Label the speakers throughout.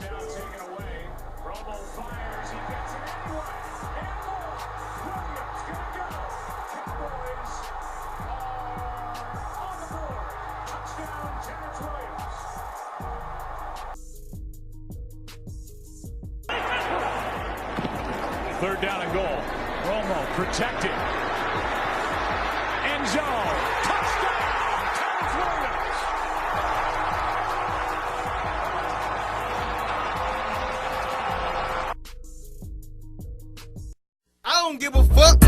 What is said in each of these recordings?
Speaker 1: down, taken away. Romo fires, he gets it anyway. And more. Williams gonna go. Cowboys are on the board. Touchdown, Terrence Williams. Third down and goal. Romo protected. End zone. Touchdown, Terrence Williams.
Speaker 2: I don't give a fuck.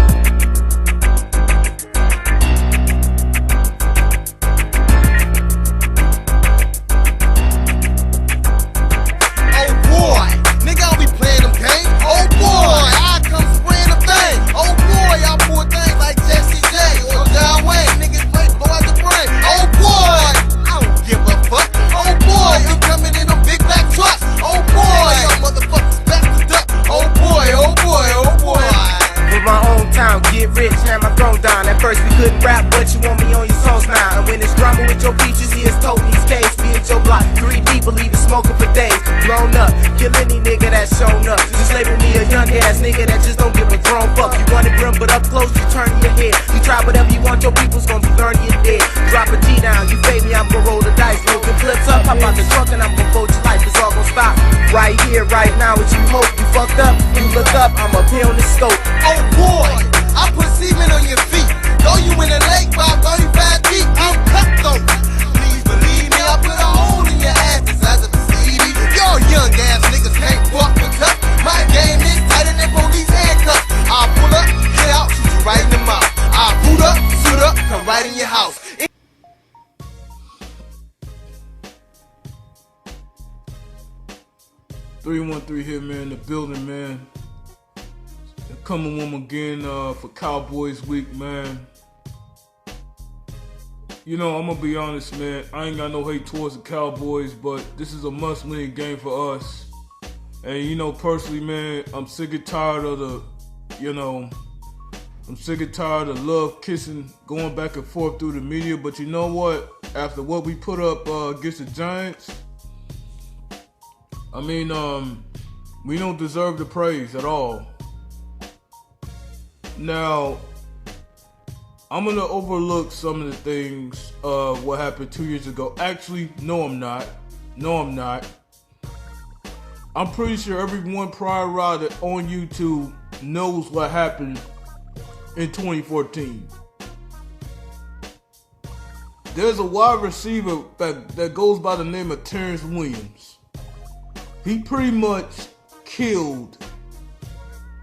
Speaker 2: Oh boy, nigga, I'll be playing them games. Oh boy, I come spraying them things. Oh boy, I pour things like Jesse J or John Wayne. Niggas play blow out the brain. Oh boy, I don't give a fuck. Oh boy, we coming in them big black trucks. Oh boy, y'all motherfuckers back to duck. Oh boy, oh boy, oh boy.
Speaker 3: With my own town, get rich, now my throne down. At first we couldn't rap, but you want me on your songs now. And when it's drama with your features, here's Tony's case. Be at your block, 3 people even smoking for days. Blown up, kill any nigga that's shown up. Just label me a young ass nigga that just don't give a grown fuck. You want it grim, but up close you turn your head. You try whatever you want, your people's gonna be learning you dead. Drop a G down, you fade me, I'm gonna roll the dice. Smoking flips up, hop out the truck and I'm gonna vote your life. It's all gonna stop right here, right now. What you hope, you fucked up, you look up, I'm up here on the scope.
Speaker 2: Oh boy, I put semen on your feet. Throw you in the lake, about 35 feet. I'm cutthroat. Please believe me, I put a hole in your ass the size of a CD. Y'all young ass niggas can't walk the cup. My game is tighter than police handcuffs. I'll pull up, get out, shoot you right in the mouth. I'll boot up, suit up, come right in your house.
Speaker 4: 313 HitMan in the building, man. Coming home again for Cowboys week, man. You know, I'm gonna be honest, man. I ain't got no hate towards the Cowboys, but this is a must-win game for us. And you know, personally, man, I'm sick and tired of I'm sick and tired of love kissing going back and forth through the media. But you know what? After what we put up against the Giants, I mean, we don't deserve the praise at all. Now, I'm going to overlook some of the things what happened 2 years ago. Actually, no, I'm not. I'm pretty sure everyone Pride Ridaz on YouTube knows what happened in 2014. There's a wide receiver that goes by the name of Terrence Williams. He pretty much killed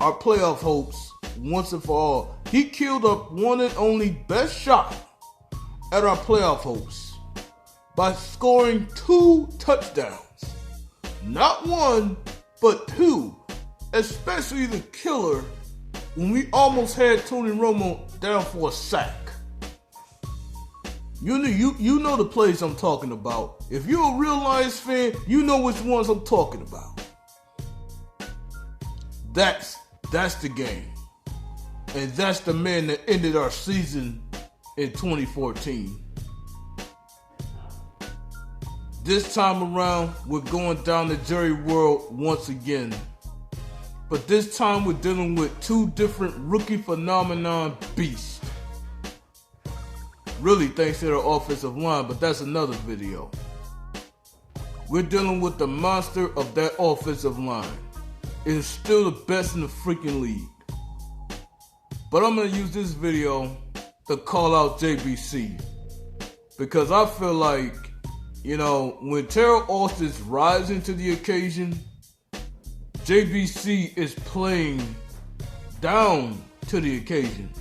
Speaker 4: our playoff hopes once and for all. He killed our one and only best shot at our playoff hopes by scoring 2 touchdowns. Not 1, but 2. Especially the killer when we almost had Tony Romo down for a sack. You know the plays I'm talking about. If you're a real Lions fan, you know which ones I'm talking about. That's the game. And that's the man that ended our season in 2014. This time around, we're going down the Jerry world once again. But this time we're dealing with 2 different rookie phenomenon beasts. Really thanks to their offensive line, but that's another video. We're dealing with the monster of that offensive line. It is still the best in the freaking league. But I'm going to use this video to call out JBC. Because I feel like, you know, when Terrell Austin's rising to the occasion, JBC is playing down to the occasion.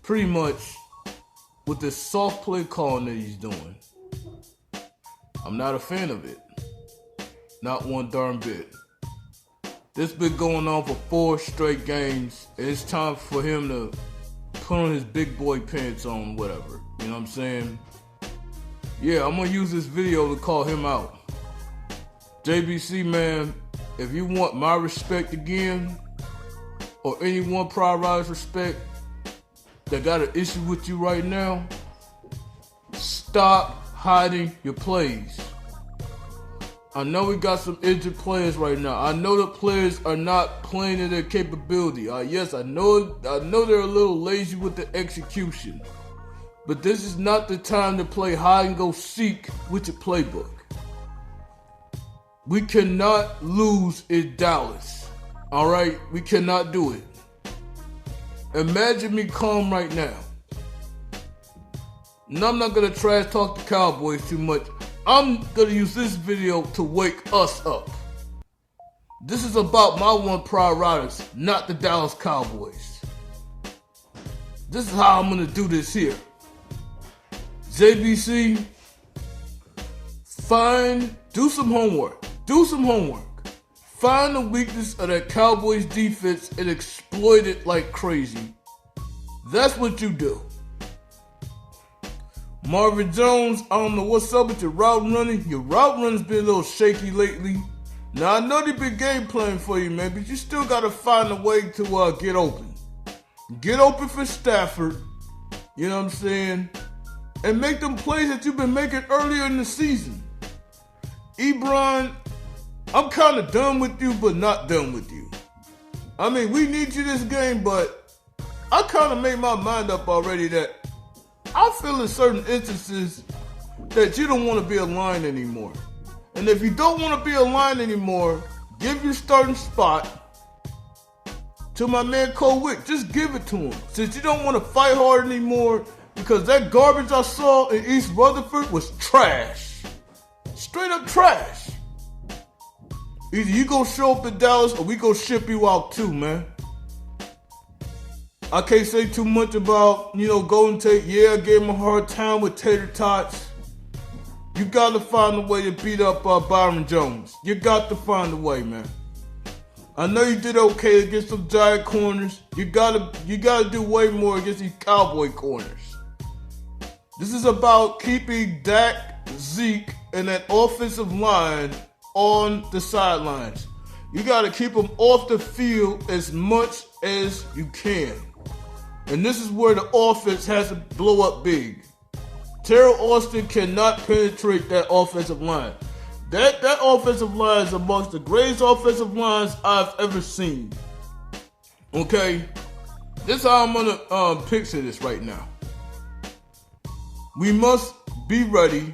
Speaker 4: Pretty much with the soft play calling that he's doing. I'm not a fan of it. Not one darn bit. This been going on for 4 straight games, and it's time for him to put on his big boy pants on, whatever. You know what I'm saying? Yeah, I'm gonna use this video to call him out. JBC, man, if you want my respect again, or anyone Pride Ridaz respect that got an issue with you right now, stop hiding your plays. I know we got some injured players right now. I know the players are not playing to their capability. Yes, I know they're a little lazy with the execution. But this is not the time to play hide and go seek with your playbook. We cannot lose in Dallas. All right? We cannot do it. Imagine me calm right now. And I'm not going to trash talk the Cowboys too much. I'm going to use this video to wake us up. This is about my one Pride Ridaz, not the Dallas Cowboys. This is how I'm going to do this here. JBC, do some homework. Do some homework. Find the weakness of that Cowboys defense and exploit it like crazy. That's what you do. Marvin Jones, I don't know what's up with your route running. Your route running's been a little shaky lately. Now, I know they've been game planning for you, man, but you still got to find a way to get open. Get open for Stafford, you know what I'm saying? And make them plays that you've been making earlier in the season. Ebron, I'm kind of done with you, but not done with you. I mean, we need you this game, but I kind of made my mind up already that I feel in certain instances that you don't want to be a Lion anymore. And if you don't want to be a Lion anymore, give your starting spot to my man Cole Wick. Just give it to him. Since you don't want to fight hard anymore, because that garbage I saw in East Rutherford was trash. Straight up trash. Either you gonna show up in Dallas or we gonna ship you out too, man. I can't say too much about, Golden Tate. Yeah, I gave him a hard time with tater tots. You got to find a way to beat up Byron Jones. You got to find a way, man. I know you did okay against some giant corners. You gotta do way more against these Cowboy corners. This is about keeping Dak, Zeke, and that offensive line on the sidelines. You got to keep them off the field as much as you can. And this is where the offense has to blow up big. Terrell Austin cannot penetrate that offensive line. That offensive line is amongst the greatest offensive lines I've ever seen. Okay? This is how I'm going to picture this right now. We must be ready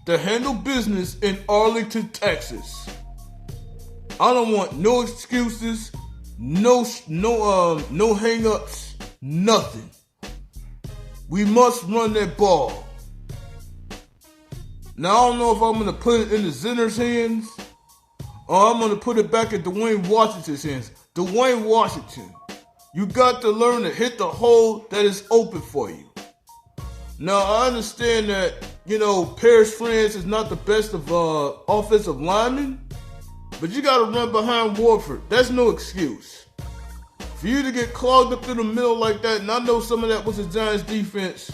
Speaker 4: to handle business in Arlington, Texas. I don't want no excuses, no hang-ups. Nothing. We must run that ball. Now, I don't know if I'm going to put it in the Zenner's hands or I'm going to put it back in Dwayne Washington's hands. Dwayne Washington, you got to learn to hit the hole that is open for you. Now, I understand that, Paris France is not the best of offensive linemen, but you got to run behind Warford. That's no excuse. For you to get clogged up through the middle like that, and I know some of that was the Giants' defense,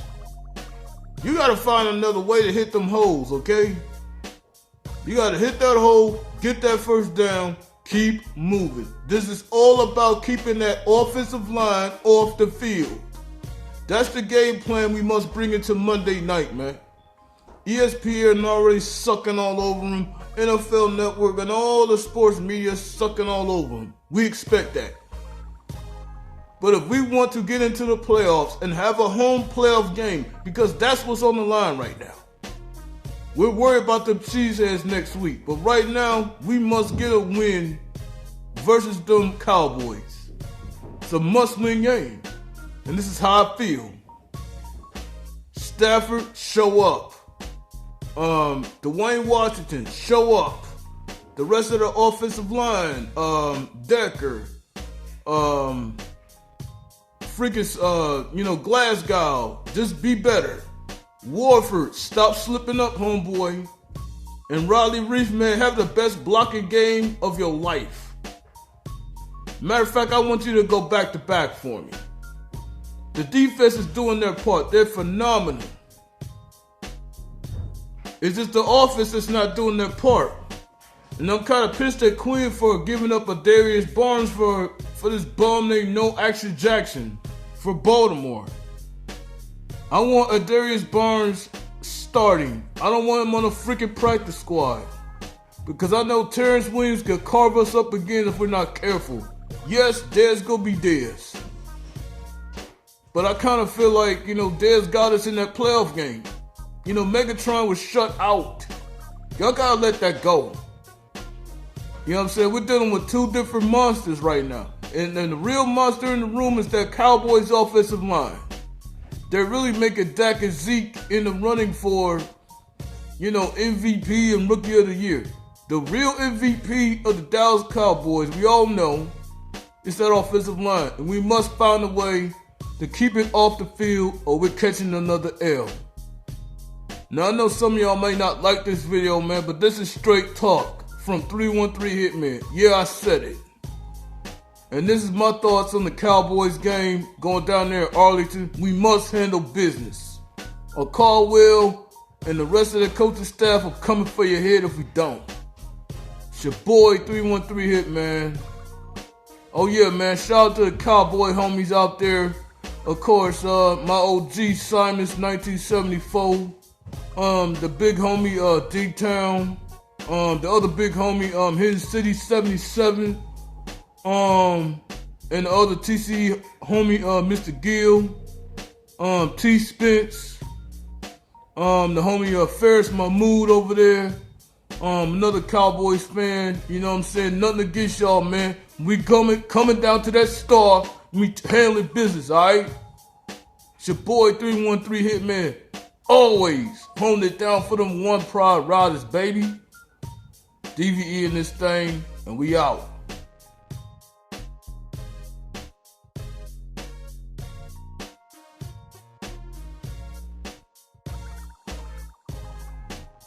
Speaker 4: you got to find another way to hit them holes, okay? You got to hit that hole, get that first down, keep moving. This is all about keeping that offensive line off the field. That's the game plan we must bring into Monday night, man. ESPN already sucking all over him. NFL Network and all the sports media sucking all over him. We expect that. But if we want to get into the playoffs and have a home playoff game, because that's what's on the line right now. We're worried about the cheeseheads next week. But right now, we must get a win versus them Cowboys. It's a must-win game. And this is how I feel. Stafford, show up. Dwayne Washington, show up. The rest of the offensive line, Decker, Glasgow, just be better. Warford, stop slipping up, homeboy. And Riley Reef, man, have the best blocking game of your life. Matter of fact, I want you to go back to back for me. The defense is doing their part. They're phenomenal. It's just the offense that's not doing their part. And I'm kind of pissed at Quinn for giving up a Darius Barnes for this bum named No Action Jackson for Baltimore. I want a Darius Barnes starting. I don't want him on a freaking practice squad. Because I know Terrence Williams could carve us up again if we're not careful. Yes, Dez gonna be Dez. But I kind of feel like, Dez got us in that playoff game. Megatron was shut out. Y'all gotta let that go. You know what I'm saying? We're dealing with two different monsters right now. And the real monster in the room is that Cowboys offensive line. They're really making Dak and Zeke in the running for, MVP and Rookie of the Year. The real MVP of the Dallas Cowboys, we all know, is that offensive line. And we must find a way to keep it off the field or we're catching another L. Now I know some of y'all may not like this video, man, but this is straight talk from 313 HitMan. Yeah, I said it. And this is my thoughts on the Cowboys game going down there in Arlington. We must handle business. Or Caldwell and the rest of the coaching staff are coming for your head if we don't. It's your boy 313 HitMan. Oh yeah, man, shout out to the Cowboy homies out there. Of course, my OG Simon's 1974. The big homie D-Town. The other big homie Hidden City 77. And the other TC homie Mr. Gill. T Spence. The homie Ferris Mahmood over there. Another Cowboys fan. You know what I'm saying? Nothing against y'all, man. We coming down to that star. We handling business, alright? It's your boy 313 HitMan. Always holding it down for them one Pride Ridaz, baby. DVE in this thing, and we out.